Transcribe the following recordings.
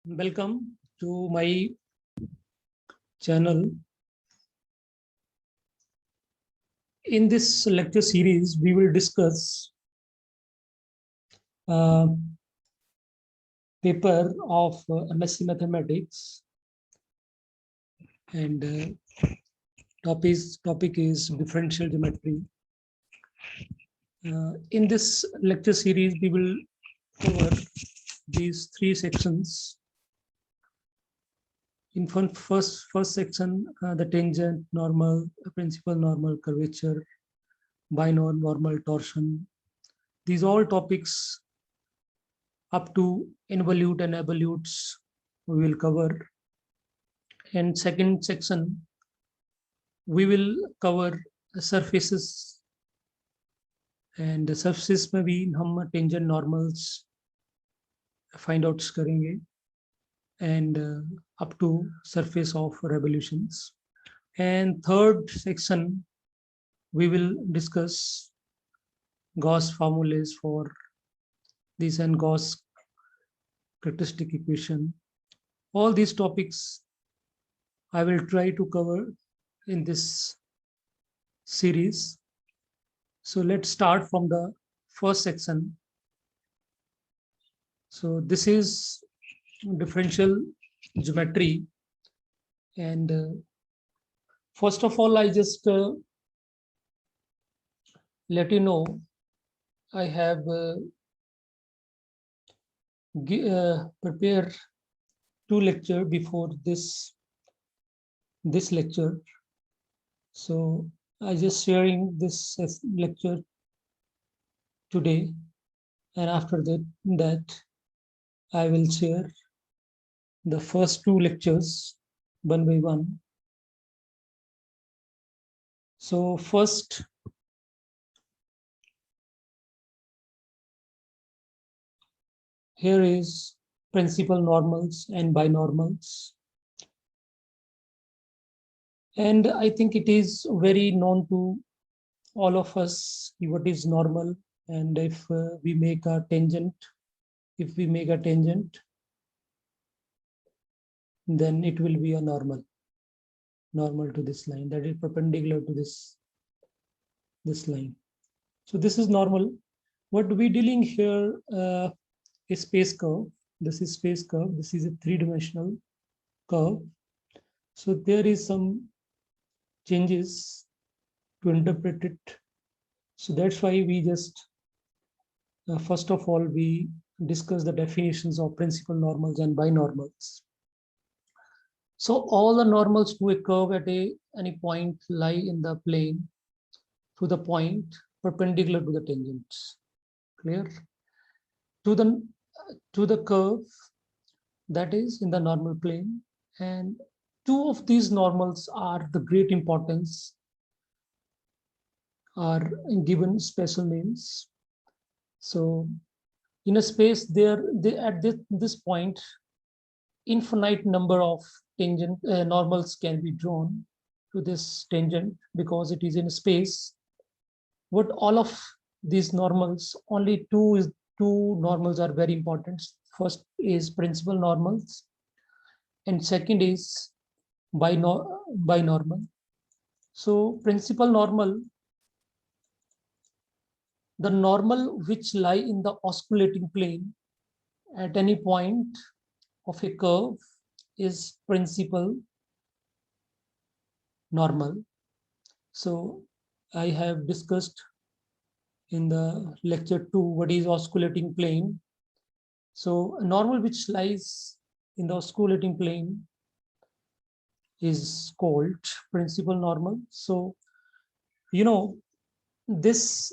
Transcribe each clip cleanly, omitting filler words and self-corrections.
Welcome to my channel. In this lecture series, we will discuss a paper of MSc Mathematics, and topic is differential geometry. In this lecture series, we will cover these three sections. In first section, the tangent, normal, principal normal, curvature, binormal, torsion. These all topics up to involute and evolutes we will cover. And second section, we will cover surfaces, and the surfaces में भी हम tangent normals find out करेंगे, and up to surface of revolutions. And third section, we will discuss Gauss formulas for this and Gauss characteristic equation. All these topics I will try to cover in this series. So let's start from the first section. So this is differential geometry, and first of all, I just let you know I have prepared two lectures before this lecture. So I just sharing this lecture today, and after that I will share the first two lectures one by one. So first, here is principal normals and binormals. And I think it is very known to all of us what is normal, and if we make a tangent, then it will be a normal to this line, that is perpendicular to this line. So this is normal. What we dealing here is space curve. This is space curve. This is a three-dimensional curve. So there is some changes to interpret it. So that's why we just first of all we discuss the definitions of principal normals and binormals. So all the normals to a curve at any point lie in the plane to the point perpendicular to the tangents. Clear? To the curve that is in the normal plane, and two of these normals are the great importance, are given special names. So in a space there, at this point, infinite number of tangent normals can be drawn to this tangent because it is in space. What all of these normals, only two normals are very important. First is principal normals, and second is binormal. So principal normal, the normal which lie in the osculating plane at any point of a curve is principal normal. So I have discussed in the lecture 2 what is osculating plane. So a normal which lies in the osculating plane is called principal normal. So you know, this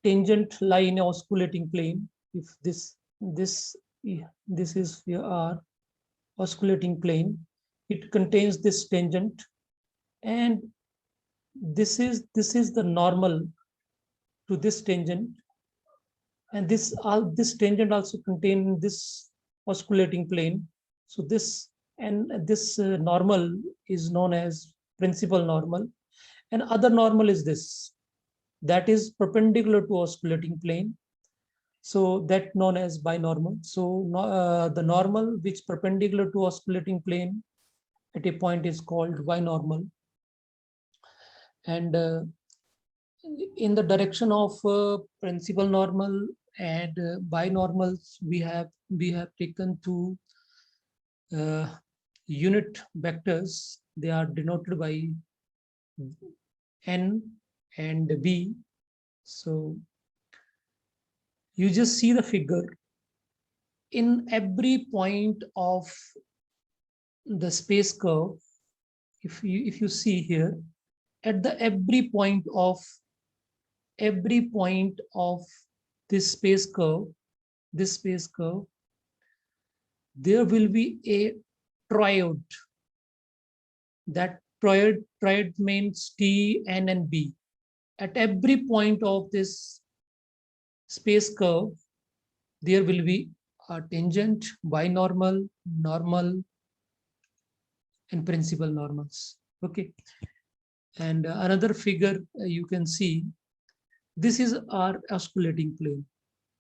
tangent lie in a osculating plane. If this is our osculating plane, it contains this tangent, and this is the normal to this tangent, and this tangent also contains this osculating plane. So this normal is known as principal normal, and other normal is this, that is perpendicular to osculating plane. So that known as binormal. So the normal which perpendicular to osculating plane at a point is called binormal. And in the direction of principal normal and binormals, we have taken two unit vectors. They are denoted by n and b. So you just see the figure. In every point of the space curve, if you see here, at the every point of this space curve, there will be a triode. That triode means T, N, and B. At every point of this space curve, there will be a tangent, binormal, normal, and principal normals. Okay. And another figure you can see, this is our osculating plane.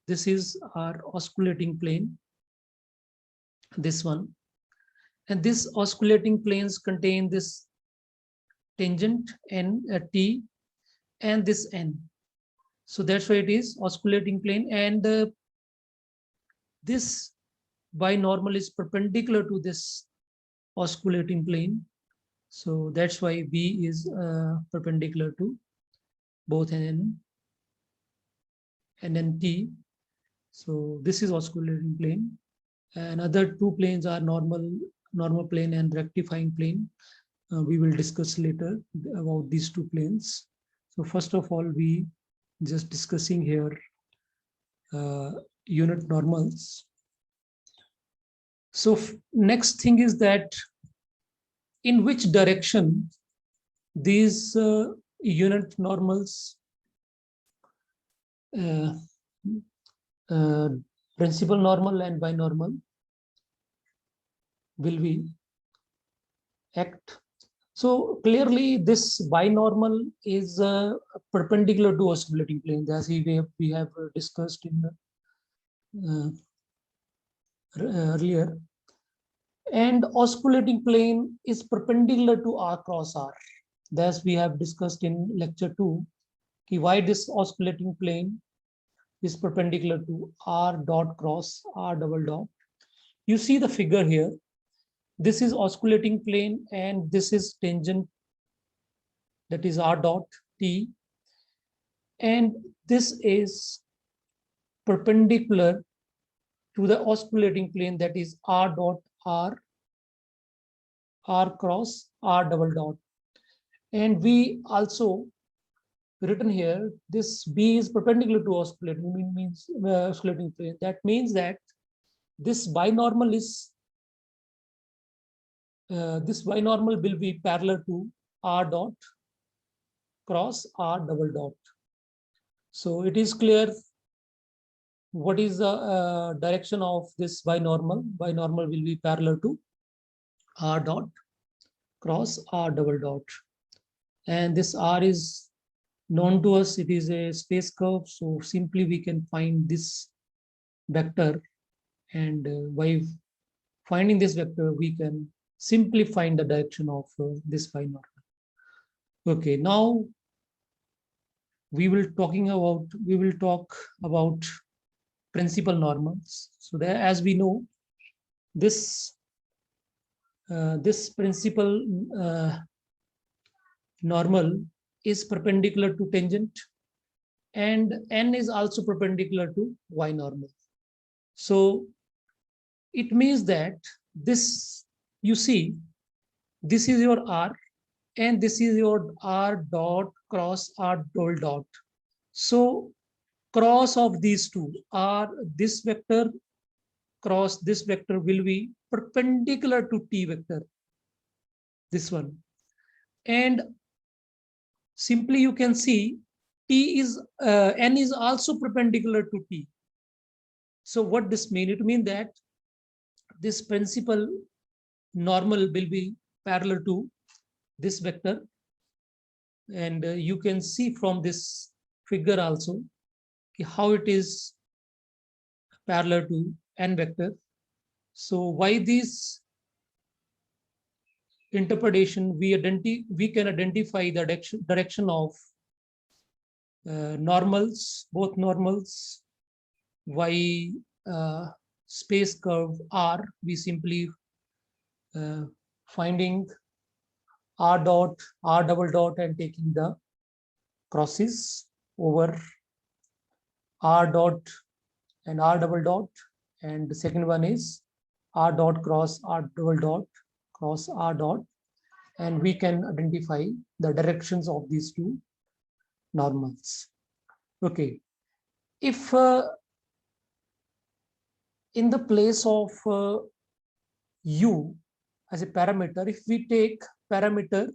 This is our osculating plane, this one. And this osculating planes contain this tangent n, T, and this n. So that's why it is osculating plane. And this binormal is perpendicular to this osculating plane. So that's why B is perpendicular to both n and T. So this is osculating plane. And other two planes are normal plane and rectifying plane. We will discuss later about these two planes. So first of all, we just discussing here unit normals. So next thing is that in which direction these unit normals, principal normal and binormal, will we act. So clearly this binormal is perpendicular to osculating plane, as we have discussed in earlier. And osculating plane is perpendicular to R cross R. Thus we have discussed in lecture 2 why this osculating plane is perpendicular to R dot cross R double dot. You see the figure here. This is osculating plane and this is tangent, that is R dot T. And this is perpendicular to the osculating plane, that is R dot R cross R double dot. And we also written here, this B is perpendicular to osculating plane. That means that this binormal will be parallel to R dot cross R double dot. So it is clear what is the direction of this binormal. Binormal will be parallel to R dot cross R double dot. And this R is known to us, it is a space curve. So simply we can find this vector, and by finding this vector, we can simply find the direction of this binormal. Okay, now we will talk about principal normals. So there, as we know, this principal normal is perpendicular to tangent, and n is also perpendicular to y normal. So it means that this, you see, this is your R and this is your R dot cross R double dot. So cross of these two are this vector cross this vector will be perpendicular to T vector, this one. And simply you can see n is also perpendicular to T. So what this mean? It means that this principal normal will be parallel to this vector. And you can see from this figure also how it is parallel to n vector. So why this interpretation? We can identify the direction of normals, both normals. Why space curve R? We simply finding R dot, R double dot, and taking the crosses over R dot and R double dot, and the second one is R dot cross R double dot cross R dot, and we can identify the directions of these two normals. Okay, if in the place of u as a parameter, if we take parameter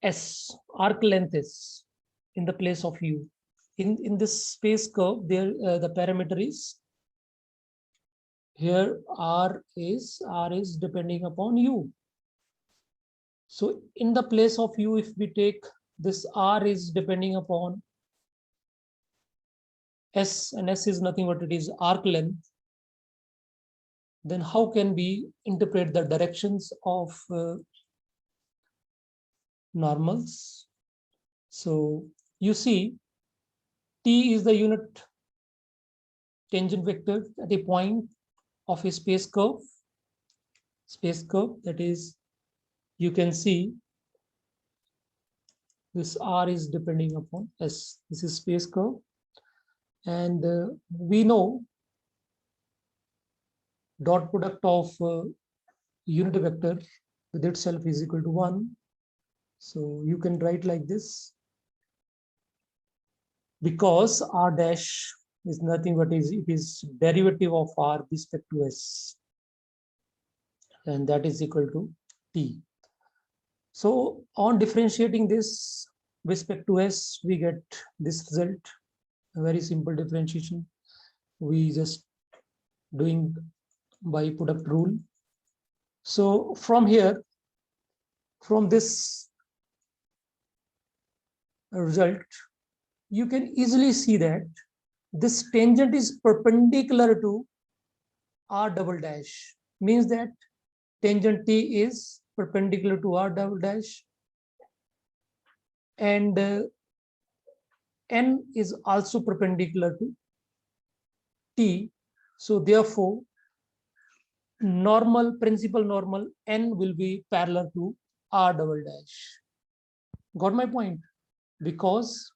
s, arc length s, in the place of u, in this space curve, there the parameter is here r is depending upon u. So in the place of u, if we take this r is depending upon s, and s is nothing but it is arc length, then how can we interpret the directions of normals? So you see, t is the unit tangent vector at a point of a space curve. That is, you can see this r is depending upon s. This is space curve, and we know dot product of unit vector with itself is equal to 1. So you can write like this, because r dash is nothing but it is derivative of r with respect to s, and that is equal to t. So on differentiating this with respect to s, we get this result, a very simple differentiation. We just doing by product rule. So from here, from this result, you can easily see that this tangent is perpendicular to r double dash, means that tangent t is perpendicular to r double dash, and n is also perpendicular to t. So therefore, principal normal n will be parallel to r double dash. Got my point? Because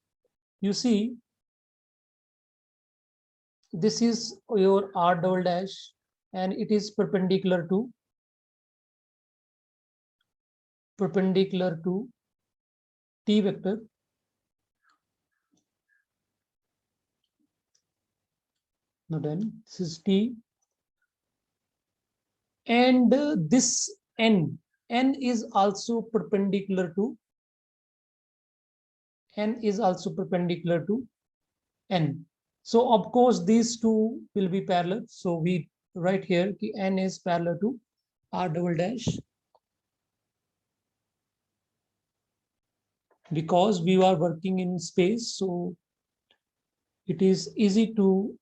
you see, this is your r double dash, and it is perpendicular to t vector. Now then, this is t, and this n is also perpendicular to n. So of course these two will be parallel. So we write here n is parallel to r double dash, because we are working in space, so it is easy to,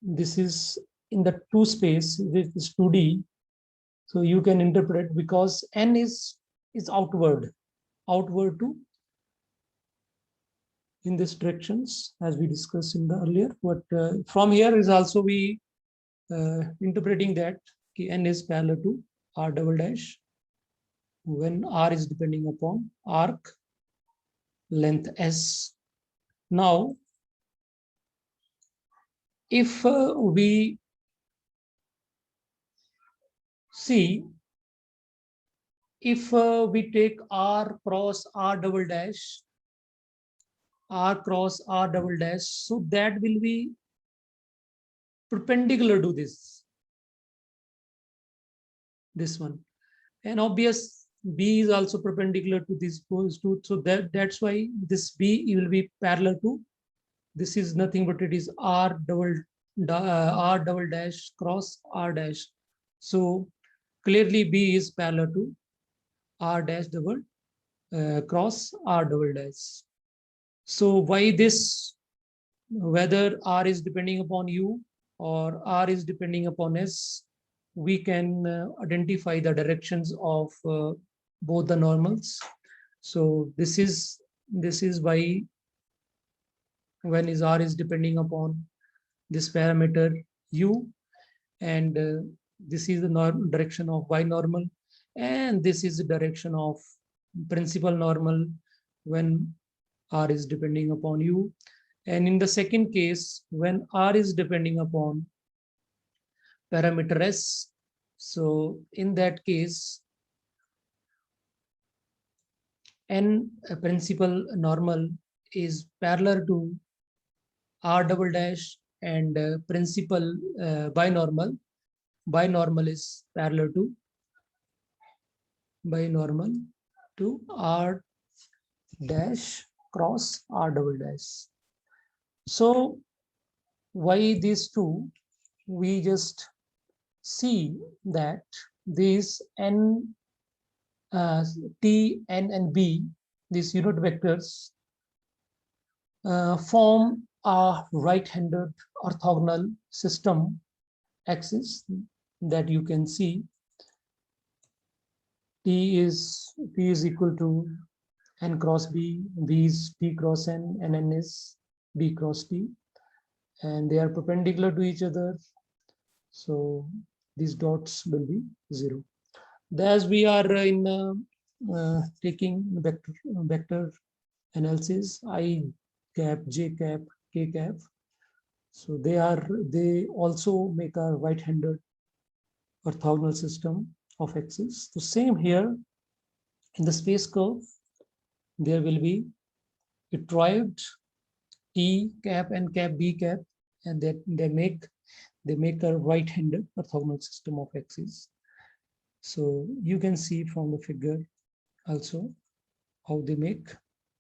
this is in the 2 space, this is 2D, so you can interpret, because n is outward to in this directions, as we discussed in the earlier. But from here is also we interpreting that n is parallel to r double dash when r is depending upon arc length s. Now, if we see, if we take r cross r double dash, so that will be perpendicular to this one, and obvious b is also perpendicular to these two, so that's why this b will be parallel to, this is nothing but it is r double dash cross r dash. So clearly b is parallel to r dash double cross r double dash. So why this whether R is depending upon U or R is depending upon S, we can identify the directions of both the normals. So this is by when is R is depending upon this parameter U, and this is the direction of binormal, and this is the direction of principal normal when R is depending upon U. And in the second case, when R is depending upon parameter S, so in that case, N principal normal is parallel to R double dash, and principal binormal is parallel to R dash cross R double dash. So why these two? We just see that these N, T, N, and B, these unit vectors, form a right-handed orthogonal system axis that you can see. T is equal to N cross B, B is T cross N, and N is B cross T, and they are perpendicular to each other. So these dots will be 0. As we are in taking vector analysis, I cap, j cap, k cap, so they also make a right-handed orthogonal system of axes. So same here in the space curve, there will be a toroid T cap and cap B cap, and that they make a right-handed orthogonal system of axes. So you can see from the figure also how they make,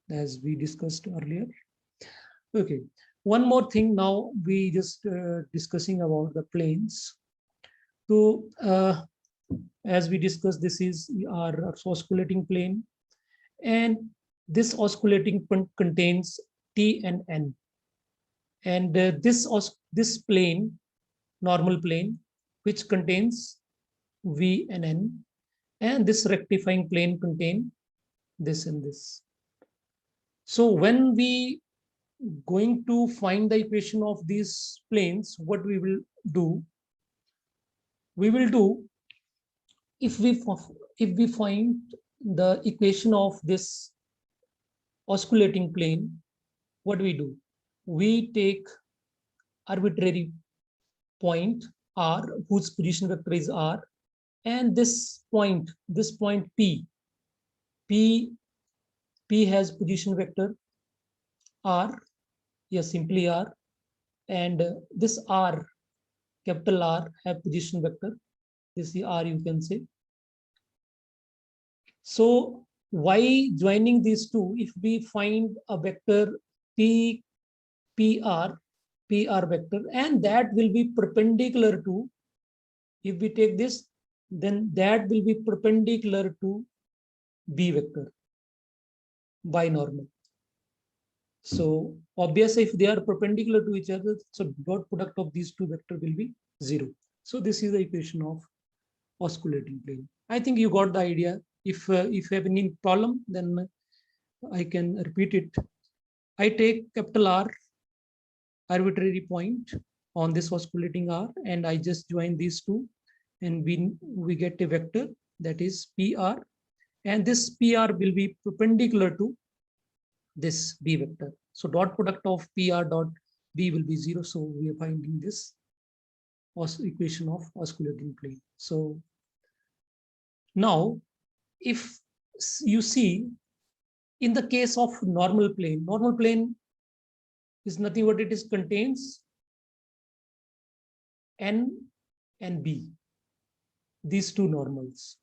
as we discussed earlier. Okay, one more thing. Now we just discussing about the planes. So as we discussed, this is our osculating plane, and this osculating contains T and N, and this plane, normal plane, which contains V and N, and this rectifying plane contain this and this. So when we going to find the equation of these planes, what we will do? We will do, if we find the equation of this osculating plane, what we do? We take arbitrary point R, whose position vector is R, and this point P has position vector R, yes, simply R, and this R, capital R, have position vector, this is R, you can say. So why joining these two? If we find a vector PR vector, and that will be perpendicular to, if we take this, then that will be perpendicular to B vector, binormal. So obviously, if they are perpendicular to each other, so dot product of these two vectors will be 0. So this is the equation of osculating plane. I think you got the idea. If you have any problem, then I can repeat it. I take capital R, arbitrary point on this osculating R, and I just join these two, and we get a vector that is PR, and this PR will be perpendicular to this B vector. So dot product of PR dot B will be 0. So we are finding this equation of osculating plane. So now, if you see, in the case of normal plane is nothing but it is contains N and B, these two normals.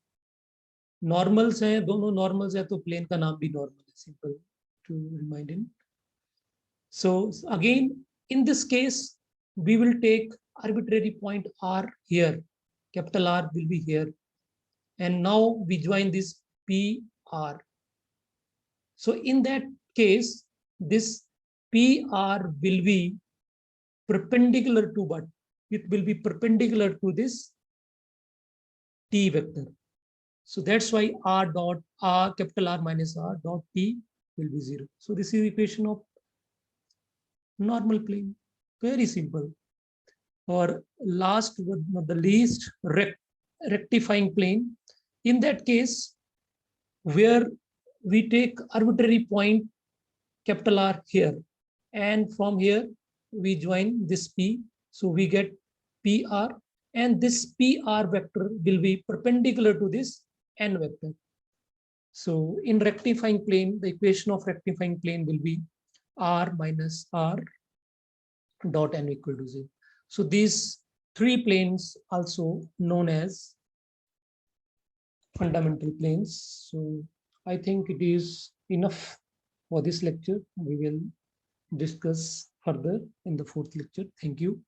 Normals है, दोनों normals है, तो plane का नाम भी normal है, simple to remind him. So again, in this case, we will take arbitrary point R here, capital R will be here, and now we join this PR. So in that case, this PR will be perpendicular to what? It will be perpendicular to this T vector. So that's why R dot R, capital R minus R dot T will be 0. So this is equation of normal plane. Very simple. Or last but not the least, rectifying plane. In that case, where we take arbitrary point capital R here, and from here we join this P, so we get PR, and this PR vector will be perpendicular to this N vector. So in rectifying plane, the equation of rectifying plane will be R minus R dot N equal to 0. So these three planes also known as fundamental planes. So I think it is enough for this lecture. We will discuss further in the fourth lecture. Thank you.